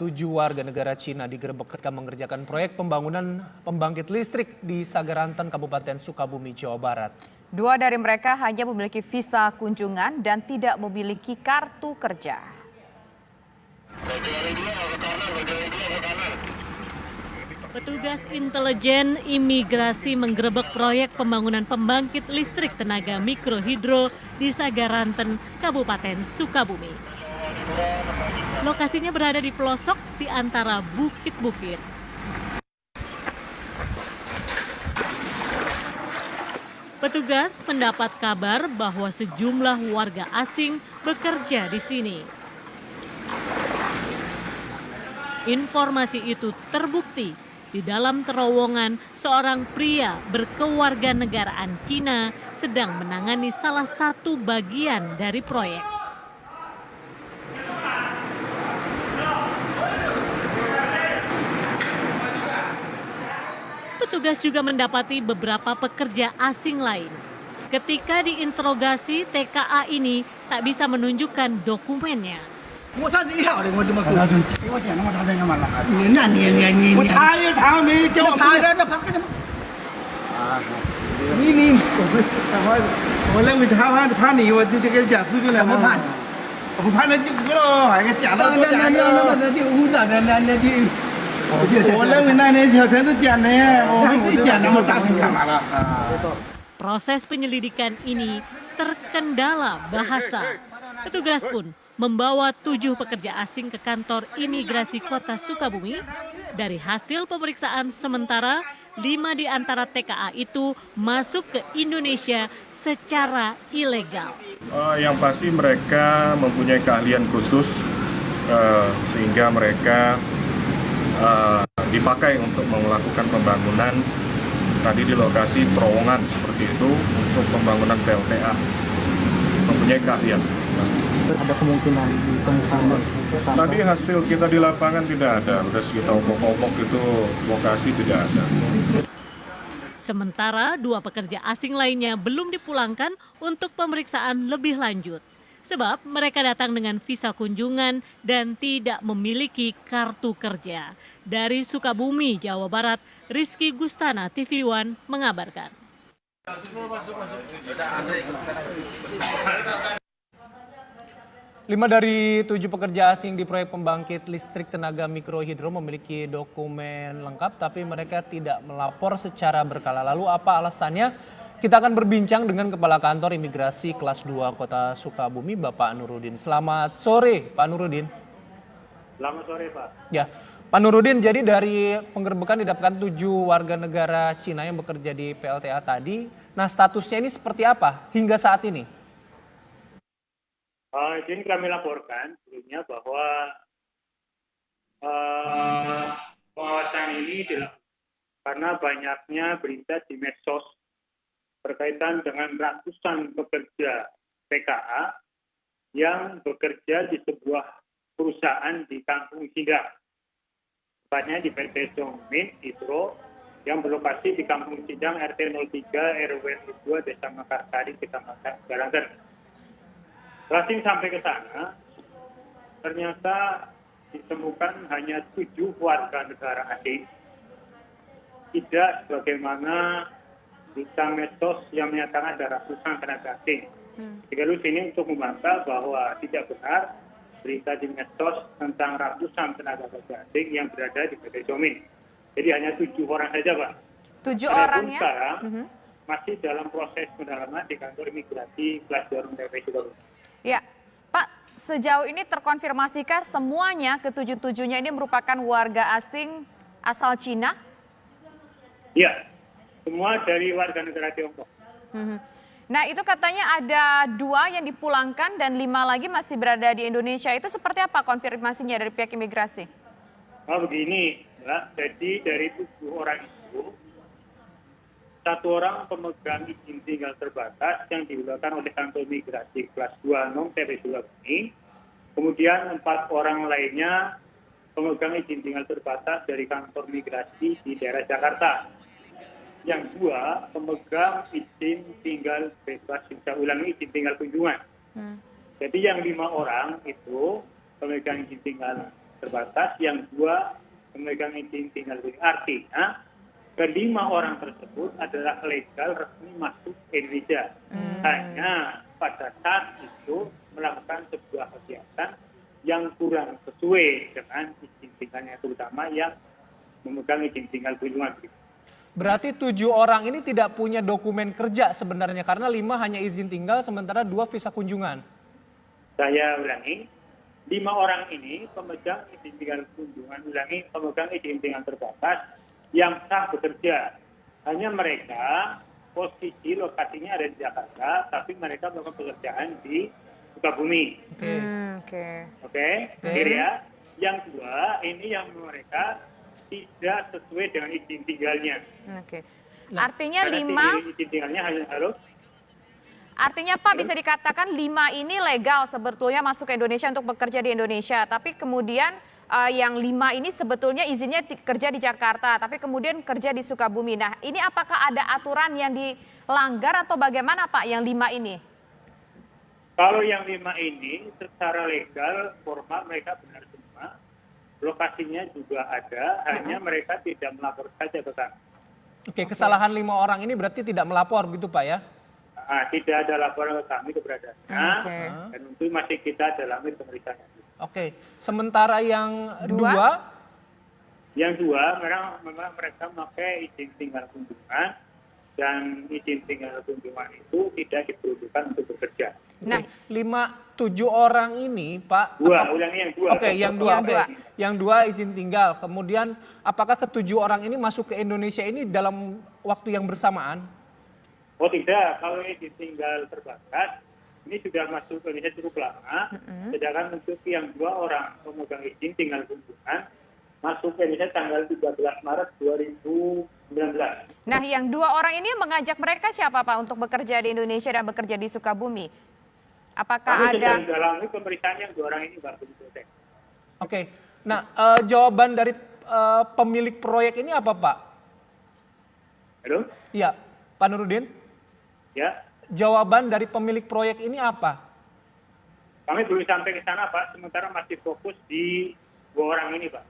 7 warga negara Cina digerebek ketika mengerjakan proyek pembangunan pembangkit listrik di Sagaranten, Kabupaten Sukabumi, Jawa Barat. 2 dari mereka hanya memiliki visa kunjungan dan tidak memiliki kartu kerja. Petugas intelijen imigrasi menggerebek proyek pembangunan pembangkit listrik tenaga mikrohidro di Sagaranten, Kabupaten Sukabumi. Lokasinya berada di pelosok di antara bukit-bukit. Petugas mendapat kabar bahwa sejumlah warga asing bekerja di sini. Informasi itu terbukti di dalam terowongan seorang pria berkewarganegaraan Cina sedang menangani salah satu bagian dari proyek. Petugas juga mendapati beberapa pekerja asing lain. Ketika diinterogasi, TKA ini tak bisa menunjukkan dokumennya. Proses penyelidikan ini terkendala bahasa. Petugas pun membawa 7 pekerja asing ke kantor imigrasi Kota Sukabumi. Dari hasil pemeriksaan sementara, 5 di antara TKA itu masuk ke Indonesia secara ilegal. Yang pasti mereka mempunyai keahlian khusus sehingga mereka dipakai untuk melakukan pembangunan tadi di lokasi terowongan seperti itu untuk pembangunan PLTA. Mempunyai keahlian. Ada kemungkinan ditemukan. Tadi hasil kita di lapangan tidak ada, udah kita obok-obok itu lokasi tidak ada. Sementara 2 pekerja asing lainnya belum dipulangkan untuk pemeriksaan lebih lanjut. Sebab mereka datang dengan visa kunjungan dan tidak memiliki kartu kerja. Dari Sukabumi, Jawa Barat, Rizky Gustana, TV One mengabarkan. 5 dari 7 pekerja asing di proyek pembangkit listrik tenaga mikrohidro memiliki dokumen lengkap, tapi mereka tidak melapor secara berkala. Lalu apa alasannya? Kita akan berbincang dengan Kepala Kantor Imigrasi Kelas 2 Kota Sukabumi, Bapak Nurudin. Selamat sore, Pak Nurudin. Selamat sore, Pak. Ya, Pak Nurudin, jadi dari penggerebekan didapatkan 7 warga negara Cina yang bekerja di PLTA tadi. Nah, statusnya ini seperti apa hingga saat ini? Jadi kami laporkan sebelumnya bahwa pengawasan ini dilakukan karena banyaknya berita di medsos berkaitan dengan ratusan pekerja PKA yang bekerja di sebuah perusahaan di Kampung Sidang. Tepatnya di PT Somin Hidro yang berlokasi di Kampung Sidang RT 03 RW 2 Desa Mekarsari, Kecamatan Sagaranten. Setelah tim sampai ke sana, ternyata ditemukan hanya 7 warga negara asing. Tidak sebagaimana berita medsos yang menyatakan ada ratusan tenaga asing. Sekaligus ini untuk membantah bahwa tidak benar berita di medsos tentang ratusan tenaga kerja asing yang berada di PT Somin. Jadi hanya 7 orang saja, Pak. 7 orang ya? Sekarang masih dalam proses pendalaman di kantor imigrasi Kelas 2 TP Sukabumi. Ya, Pak, sejauh ini terkonfirmasikah semuanya ke-7-7-nya ini merupakan warga asing asal Cina? Ya, semua dari warga negara Tiongkok. Nah, itu katanya ada 2 yang dipulangkan dan 5 lagi masih berada di Indonesia. Itu seperti apa konfirmasinya dari pihak imigrasi? Begini, Mbak. Jadi dari 7 orang itu, 1 orang pemegang izin tinggal terbatas yang digunakan oleh kantor imigrasi Kelas 2 NOM TP Sukabumi. Kemudian 4 orang lainnya pemegang izin tinggal terbatas dari kantor migrasi di daerah Jakarta. Yang 2 pemegang izin tinggal bebas, bisa ulangi izin tinggal kunjungan. Jadi yang 5 orang itu pemegang izin tinggal terbatas, yang 2 pemegang izin tinggal. Artinya kelima orang tersebut adalah legal resmi masuk Indonesia. Hanya pada saat itu melakukan sebuah kegiatan yang kurang sesuai dengan izin tinggalnya, terutama yang memegang izin tinggal kunjungan. Berarti 7 orang ini tidak punya dokumen kerja sebenarnya karena 5 hanya izin tinggal sementara 2 visa kunjungan. Saya ulangi, 5 orang ini pemegang izin tinggal kunjungan, pemegang izin tinggal terbatas yang sah bekerja. Hanya mereka posisi lokasinya ada di Jakarta, tapi mereka melakukan pekerjaan di Sukabumi. Oke, clear ya. Yang 2 ini yang mereka tidak sesuai dengan izin tinggalnya. Artinya Karena 5. izin tinggalnya halo. Artinya Pak bisa dikatakan 5 ini legal sebetulnya masuk ke Indonesia untuk bekerja di Indonesia. Tapi kemudian yang 5 ini sebetulnya izinnya kerja di Jakarta. Tapi kemudian kerja di Sukabumi. Nah ini apakah ada aturan yang dilanggar atau bagaimana Pak yang 5 ini? Kalau yang 5 ini secara legal formal mereka benar semua. Lokasinya juga ada, hanya mereka tidak melapor saja ke kami. Oke, kesalahan 5 orang ini berarti tidak melapor gitu Pak ya? Tidak ada laporan ke kami keberadaannya, dan tentu masih kita dalami pemeriksaan. Oke, sementara yang 2? Yang 2 memang mereka memakai izin tinggal kunjungan, dan izin tinggal kunjungan itu tidak diperuntukkan untuk bekerja. Nah, 7 orang ini Pak. Ulangi yang 2. Oke, yang 2. Oke. Yang 2 izin tinggal. Kemudian apakah ke-7 orang ini masuk ke Indonesia ini dalam waktu yang bersamaan? Oh tidak, kalau izin tinggal terbatas ini sudah masuk ke Indonesia cukup lama. Sedangkan untuk yang 2 orang pemegang izin tinggal kunjungan masuk ke Indonesia tanggal 13 Maret 2019. Nah yang 2 orang ini mengajak mereka siapa Pak untuk bekerja di Indonesia dan bekerja di Sukabumi? Apakah Kami ada? sedang dalami pemeriksaan yang 2 orang ini Pak. Oke. Nah, jawaban dari pemilik proyek ini apa Pak? Halo? Iya, Pak Nurudin. Ya, Jawaban dari pemilik proyek ini apa? kami belum sampai ke sana Pak, sementara masih fokus di 2 orang ini Pak.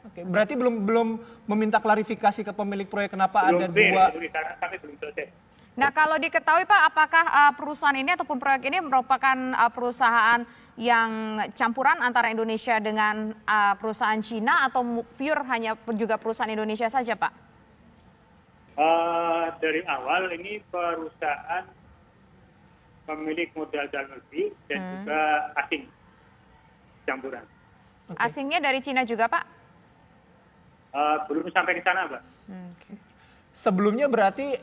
Oke, berarti belum meminta klarifikasi ke pemilik proyek kenapa Belum ada clear, 2. kami belum selesai. Nah kalau diketahui Pak, apakah perusahaan ini ataupun proyek ini merupakan perusahaan yang campuran antara Indonesia dengan perusahaan Cina atau pure hanya juga perusahaan Indonesia saja Pak? Dari awal ini perusahaan pemilik modal dalam negeri dan juga asing campuran. Asingnya dari Cina juga Pak? Belum sampai ke sana Pak. Sebelumnya berarti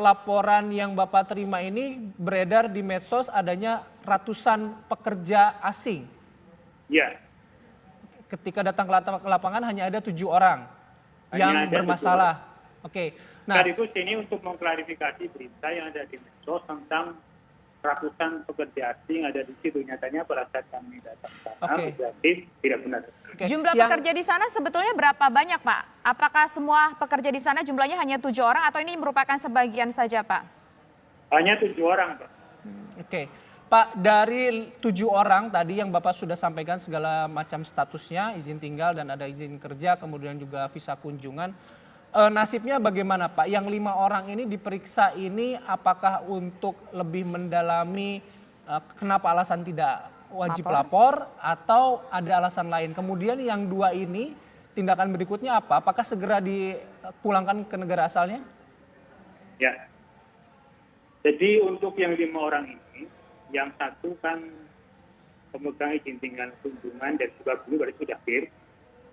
laporan yang Bapak terima ini beredar di medsos adanya ratusan pekerja asing. Iya. Ketika datang ke lapangan hanya ada 7 orang yang ada bermasalah. Oke. Nah, Sekaligus ini untuk mengklarifikasi berita yang ada di medsos tentang ratusan pekerja asing ada di situ. Nyatanya pada saat kami datang ke sana, berarti tidak benar. oke. Jumlah pekerja di sana sebetulnya berapa banyak Pak? Apakah semua pekerja di sana jumlahnya hanya 7 orang atau ini merupakan sebagian saja Pak? Hanya 7 orang Pak. Oke. Pak, dari 7 orang tadi yang Bapak sudah sampaikan segala macam statusnya, izin tinggal dan ada izin kerja, kemudian juga visa kunjungan. Nasibnya bagaimana Pak? Yang 5 orang ini diperiksa ini apakah untuk lebih mendalami kenapa alasan tidak wajib lapor atau ada alasan lain? Kemudian yang 2 ini tindakan berikutnya apa? Apakah segera dipulangkan ke negara asalnya? Ya. Jadi untuk yang 5 orang ini, yang 1 kan pemegang izin tinggal kunjungan dan juga belum berarti sudah clear.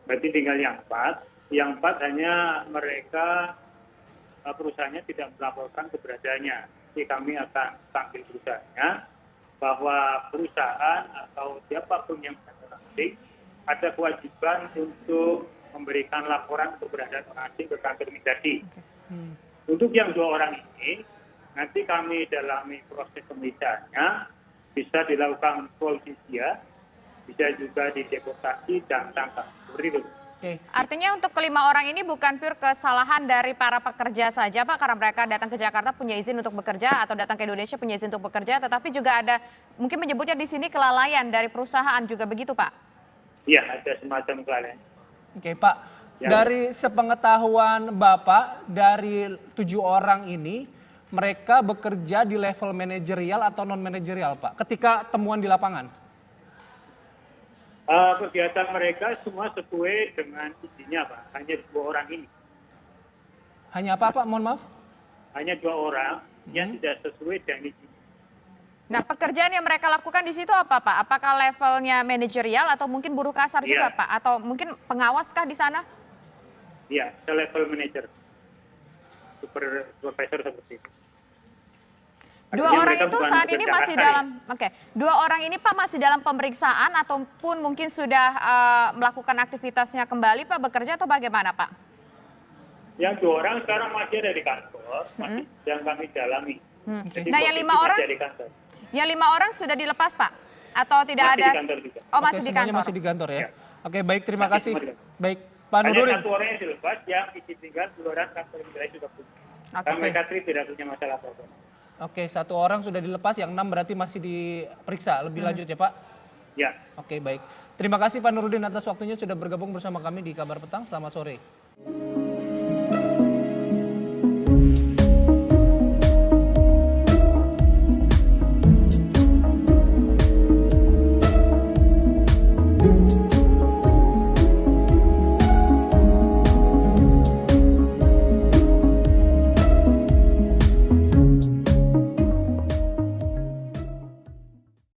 Berarti tinggal yang 4. Yang 4 hanya mereka perusahaannya tidak melaporkan keberadaannya. Jadi kami akan panggil perusahaannya bahwa perusahaan atau siapapun yang asing ada kewajiban untuk memberikan laporan keberadaan orang asing ke kantor imigrasi. Untuk yang 2 orang ini nanti kami dalami proses pemeriksaannya, bisa dilakukan polisia, bisa juga dideportasi dan tangkap. Seperti itu. Artinya untuk ke-5 orang ini bukan pure kesalahan dari para pekerja saja Pak, karena mereka datang ke Jakarta punya izin untuk bekerja atau datang ke Indonesia punya izin untuk bekerja, tetapi juga ada mungkin menyebutnya di sini kelalaian dari perusahaan juga begitu Pak? Iya, ada semacam kelalaian. Oke Pak, Ya. dari sepengetahuan Bapak, dari 7 orang ini, mereka bekerja di level manajerial atau non-manajerial Pak, ketika temuan di lapangan? Kegiatan mereka semua sesuai dengan izinnya, Pak. Hanya 2 orang ini. Hanya apa Pak, mohon maaf? Hanya 2 orang yang tidak sesuai dengan izin. Nah, pekerjaan yang mereka lakukan di situ apa, Pak? Apakah levelnya manajerial atau mungkin buruh kasar juga, Iya. Pak? Atau mungkin pengawaskah di sana? Iya, level manager. Supervisor seperti itu. Dua Artinya orang mereka itu bukan saat ini pekerja masih kasar ya. dalam, oke. 2 orang ini Pak masih dalam pemeriksaan ataupun mungkin sudah melakukan aktivitasnya kembali, Pak, bekerja atau bagaimana, Pak? Yang 2 orang sekarang masih ada di kantor, masih yang kami dalami. Jadi Nah, yang posisi 5 orang? masih ada di kantor. Yang 5 orang sudah dilepas, Pak? Atau tidak Masih ada? di kantor juga. Oh, masih Oke, di semuanya kantor. masih di kantor ya? Ya. Oke, baik, terima Masih kasih. semua di kantor. Baik, Pak Hanya Nuruddin. 1 orang yang dilepas yang isi tinggal 2 orang kantor wilayah sudah punya. Oke. Karena mereka tidak punya masalah apa-apa. Oke, 1 orang sudah dilepas, yang 6 berarti masih diperiksa lebih lanjut ya Pak? Ya. Oke, baik. Terima kasih Pak Nuruddin atas waktunya sudah bergabung bersama kami di Kabar Petang. Selamat sore.